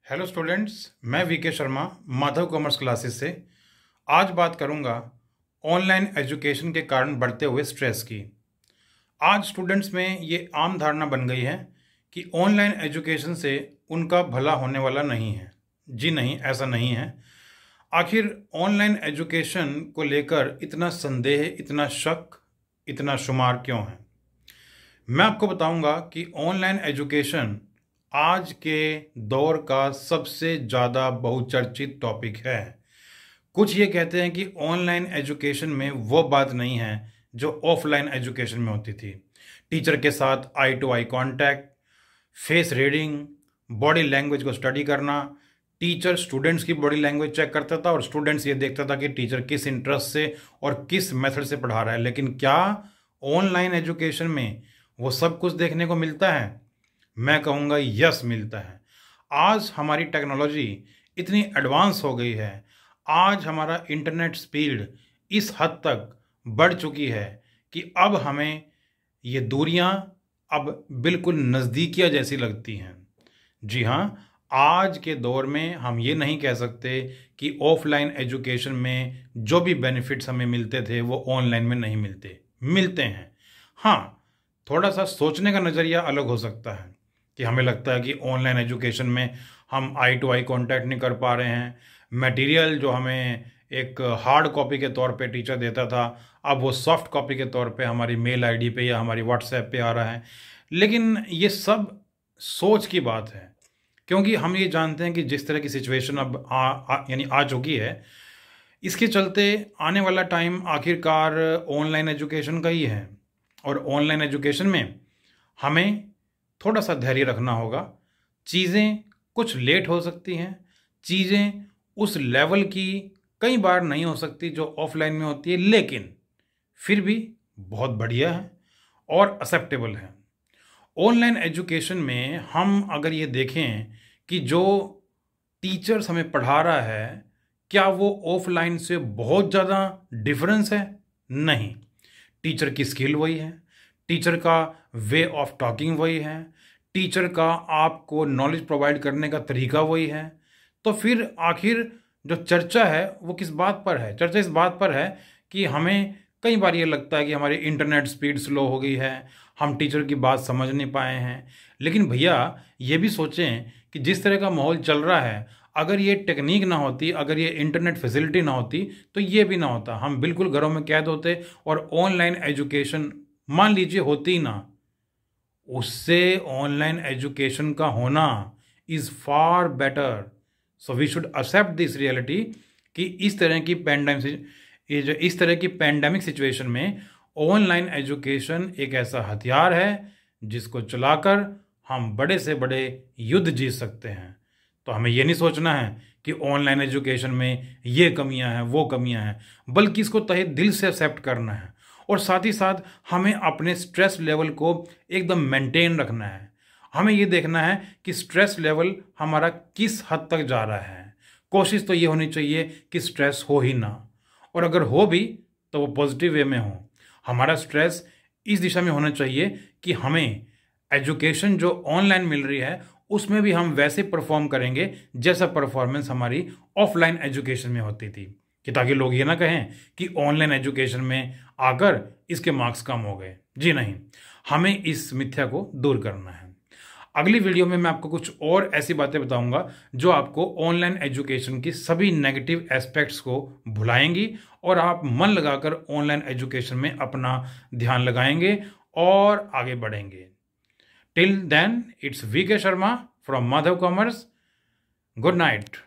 Hello students, मैं VK Sharma Madhav commerce classes से आज बात करूंगा ऑनलाइन एजुकेशन के कारण बढ़ते हुए स्ट्रेस की। आज स्टूडेंट्स में ये आम धारणा बन गई है कि ऑनलाइन एजुकेशन से उनका भला होने वाला नहीं है। जी नहीं, ऐसा नहीं है। आखिर ऑनलाइन एजुकेशन को लेकर इतना संदेह, इतना शक, इतना शुमार क्यों है? मैं आपको बताऊंगा कि ऑनलाइन एजुकेशन आज के दौर का सबसे ज़्यादा बहुचर्चित टॉपिक है। कुछ ये कहते हैं कि ऑनलाइन एजुकेशन में वो बात नहीं है जो ऑफलाइन एजुकेशन में होती थी। टीचर के साथ eye to eye contact, face reading, body language को स्टडी करना। टीचर स्टूडेंट्स की बॉडी लैंग्वेज चेक करता था और स्टूडेंट्स ये देखता था कि टीचर किस इंटरेस्ट से और किस मेथड से पढ़ा रहा है। लेकिन क्या ऑनलाइन एजुकेशन में वो सब कुछ देखने को मिलता है? मैं कहूँगा यस, मिलता है। आज हमारी टेक्नोलॉजी इतनी एडवांस हो गई है, आज हमारा इंटरनेट स्पीड इस हद तक बढ़ चुकी है कि अब हमें ये दूरियां अब बिल्कुल नज़दीकियां जैसी लगती हैं। जी हाँ, आज के दौर में हम ये नहीं कह सकते कि ऑफलाइन एजुकेशन में जो भी बेनिफिट्स हमें मिलते थे वो ऑनलाइन में नहीं मिलते। मिलते हैं, हाँ। थोड़ा सा सोचने का नज़रिया अलग हो सकता है कि हमें लगता है कि ऑनलाइन एजुकेशन में हम आई टू आई कांटेक्ट नहीं कर पा रहे हैं। मटेरियल जो हमें एक हार्ड कॉपी के तौर पे टीचर देता था, अब वो सॉफ्ट कॉपी के तौर पे हमारी मेल आईडी पे या हमारी व्हाट्सएप पे आ रहा है। लेकिन ये सब सोच की बात है, क्योंकि हम ये जानते हैं कि जिस तरह की सिचुएशन अब यानी आ चुकी है, इसके चलते आने वाला टाइम आखिरकार ऑनलाइन एजुकेशन का ही है। और ऑनलाइन एजुकेशन में हमें थोड़ा सा धैर्य रखना होगा। चीज़ें कुछ लेट हो सकती हैं, चीज़ें उस लेवल की कई बार नहीं हो सकती जो ऑफलाइन में होती है, लेकिन फिर भी बहुत बढ़िया है और एक्सेप्टेबल है। ऑनलाइन एजुकेशन में हम अगर ये देखें कि जो टीचर्स हमें पढ़ा रहा है, क्या वो ऑफलाइन से बहुत ज़्यादा डिफरेंस है? नहीं। टीचर की स्किल वही है, टीचर का वे ऑफ टॉकिंग वही है, टीचर का आपको नॉलेज प्रोवाइड करने का तरीका वही है। तो फिर आखिर जो चर्चा है वो किस बात पर है? चर्चा इस बात पर है कि हमें कई बार ये लगता है कि हमारी इंटरनेट स्पीड स्लो हो गई है, हम टीचर की बात समझ नहीं पाए हैं। लेकिन भैया ये भी सोचें कि जिस तरह का माहौल चल रहा है, अगर ये टेक्निक ना होती, अगर ये इंटरनेट फैसिलिटी ना होती तो ये भी ना होता। हम बिल्कुल घरों में कैद होते और ऑनलाइन एजुकेशन मान लीजिए होती ना, उससे ऑनलाइन एजुकेशन का होना is far better. So we should accept this reality कि इस तरह की पैंडेमिक सिचुएशन में ऑनलाइन एजुकेशन एक ऐसा हथियार है जिसको चलाकर हम बड़े से बड़े युद्ध जीत सकते हैं। तो हमें ये नहीं सोचना है कि ऑनलाइन एजुकेशन में ये कमियां हैं, वो कमियां हैं, बल्कि इसको तहे दिल से एक्सेप्ट करना है। और साथ ही साथ हमें अपने स्ट्रेस लेवल को एकदम मेंटेन रखना है। हमें ये देखना है कि स्ट्रेस लेवल हमारा किस हद तक जा रहा है। कोशिश तो ये होनी चाहिए कि स्ट्रेस हो ही ना, और अगर हो भी तो वो पॉजिटिव वे में हो। हमारा स्ट्रेस इस दिशा में होना चाहिए कि हमें एजुकेशन जो ऑनलाइन मिल रही है उसमें भी हम वैसे परफॉर्म करेंगे जैसा परफॉर्मेंस हमारी ऑफलाइन एजुकेशन में होती थी, कि ताकि लोग ये ना कहें कि ऑनलाइन एजुकेशन में आकर इसके मार्क्स कम हो गए। जी नहीं, हमें इस मिथ्या को दूर करना है। अगली वीडियो में मैं आपको कुछ और ऐसी बातें बताऊंगा जो आपको ऑनलाइन एजुकेशन की सभी नेगेटिव एस्पेक्ट्स को भुलाएंगी और आप मन लगाकर ऑनलाइन एजुकेशन में अपना ध्यान लगाएंगे और आगे बढ़ेंगे। Till then, it's VK Sharma from Madhav commerce. Good night.